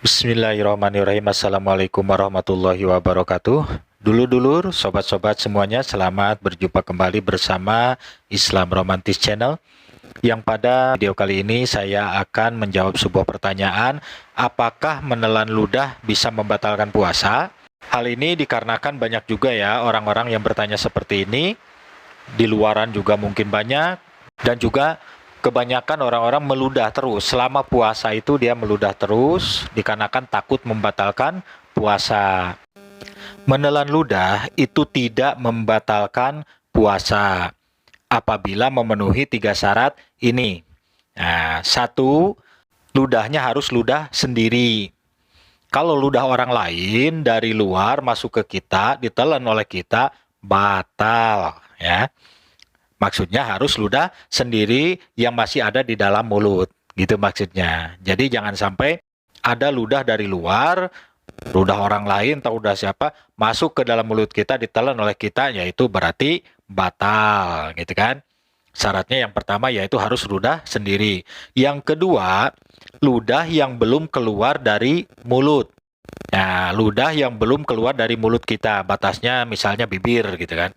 Bismillahirrahmanirrahim. Assalamualaikum warahmatullahi wabarakatuh. Dulur-dulur, sobat-sobat semuanya, selamat berjumpa kembali bersama Islam Romantis Channel. Yang pada video kali ini saya akan menjawab sebuah pertanyaan, apakah menelan ludah bisa membatalkan puasa? Hal ini dikarenakan banyak juga ya orang-orang yang bertanya seperti ini. Di luaran juga mungkin banyak, dan juga kebanyakan orang-orang meludah terus. Selama puasa itu dia meludah terus dikarenakan takut membatalkan puasa. Menelan ludah itu tidak membatalkan puasa apabila memenuhi 3 syarat ini. Nah, 1, ludahnya harus ludah sendiri. Kalau ludah orang lain dari luar masuk ke kita, ditelan oleh kita, batal ya. Maksudnya harus ludah sendiri yang masih ada di dalam mulut, gitu maksudnya. Jadi jangan sampai ada ludah dari luar, ludah orang lain atau ludah siapa masuk ke dalam mulut kita, ditelan oleh kita, yaitu berarti batal, gitu kan. Syaratnya yang pertama yaitu harus ludah sendiri. Yang kedua, ludah yang belum keluar dari mulut. Nah, ludah yang belum keluar dari mulut kita, batasnya misalnya bibir, gitu kan.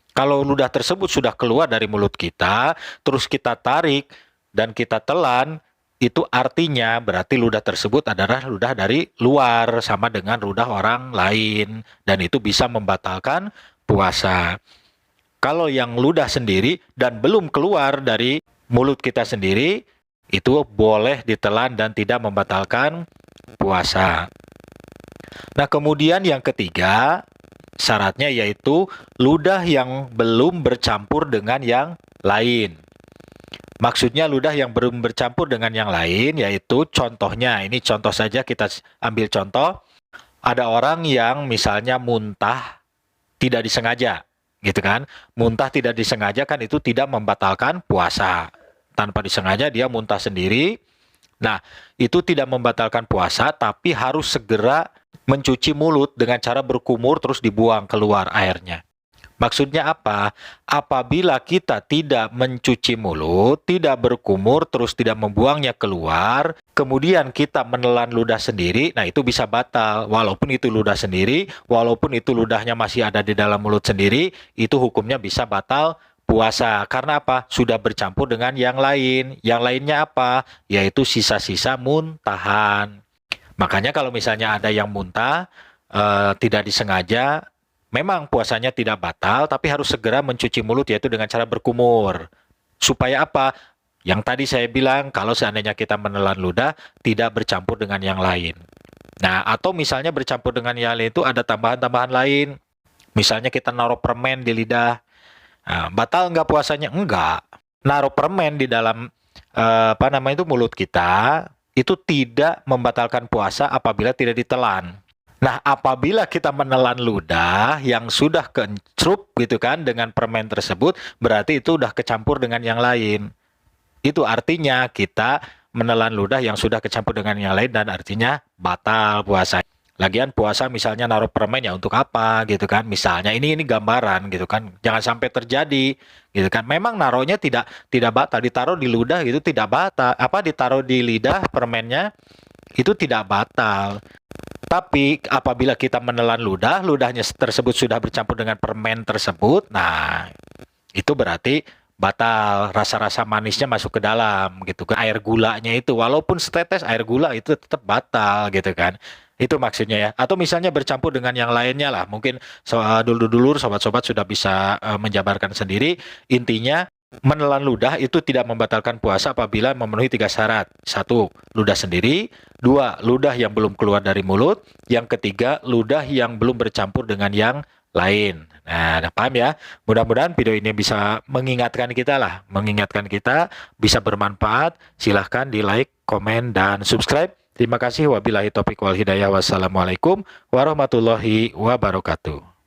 Kalau ludah tersebut sudah keluar dari mulut kita, terus kita tarik dan kita telan, itu artinya berarti ludah tersebut adalah ludah dari luar, sama dengan ludah orang lain, dan itu bisa membatalkan puasa. Kalau yang ludah sendiri dan belum keluar dari mulut kita sendiri, itu boleh ditelan dan tidak membatalkan puasa. Nah, kemudian yang ketiga, syaratnya yaitu ludah yang belum bercampur dengan yang lain. Maksudnya ludah yang belum bercampur dengan yang lain, yaitu contohnya, ini contoh saja, kita ambil contoh. Ada orang yang misalnya muntah tidak disengaja, gitu kan. Muntah tidak disengaja kan itu tidak membatalkan puasa. Tanpa disengaja dia muntah sendiri. Nah, itu tidak membatalkan puasa, tapi harus segera mencuci mulut dengan cara berkumur terus dibuang keluar airnya. Maksudnya apa? Apabila kita tidak mencuci mulut, tidak berkumur, terus tidak membuangnya keluar, kemudian kita menelan ludah sendiri, nah itu bisa batal. Walaupun itu ludah sendiri, walaupun itu ludahnya masih ada di dalam mulut sendiri, itu hukumnya bisa batal puasa. Karena apa? Sudah bercampur dengan yang lain. Yang lainnya apa? Yaitu sisa-sisa muntahan. Makanya kalau misalnya ada yang muntah, tidak disengaja, memang puasanya tidak batal, tapi harus segera mencuci mulut, yaitu dengan cara berkumur. Supaya apa? Yang tadi saya bilang, kalau seandainya kita menelan ludah, tidak bercampur dengan yang lain. Nah, atau misalnya bercampur dengan yang lain itu ada tambahan-tambahan lain. Misalnya kita naruh permen di lidah. Nah, batal nggak puasanya? Enggak. Naruh permen di dalam mulut kita, itu tidak membatalkan puasa apabila tidak ditelan. Nah, apabila kita menelan ludah yang sudah kencrup gitu kan dengan permen tersebut, berarti itu udah kecampur dengan yang lain. Itu artinya kita menelan ludah yang sudah kecampur dengan yang lain dan artinya batal puasa. Lagian puasa misalnya naruh permen ya untuk apa gitu kan? Misalnya ini gambaran gitu kan. Jangan sampai terjadi gitu kan. Memang naruhnya tidak batal, ditaruh di ludah gitu tidak batal. Apa ditaruh di lidah permennya itu tidak batal. Tapi apabila kita menelan ludah, ludahnya tersebut sudah bercampur dengan permen tersebut, nah itu berarti batal, rasa-rasa manisnya masuk ke dalam gitu kan. Air gulanya itu walaupun setetes air gula itu tetap batal gitu kan. Itu maksudnya ya. Atau misalnya bercampur dengan yang lainnya lah. Mungkin dulur-dulur, sobat-sobat sudah bisa menjabarkan sendiri. Intinya menelan ludah itu tidak membatalkan puasa apabila memenuhi 3 syarat. 1, ludah sendiri. 2, ludah yang belum keluar dari mulut. Yang ketiga, ludah yang belum bercampur dengan yang lain. Nah, paham ya? Mudah-mudahan video ini bisa mengingatkan kita lah. Mengingatkan kita, bisa bermanfaat. Silahkan di like, komen, dan subscribe. Terima kasih. Wabillahi taufiq wal hidayah. Wassalamualaikum warahmatullahi wabarakatuh.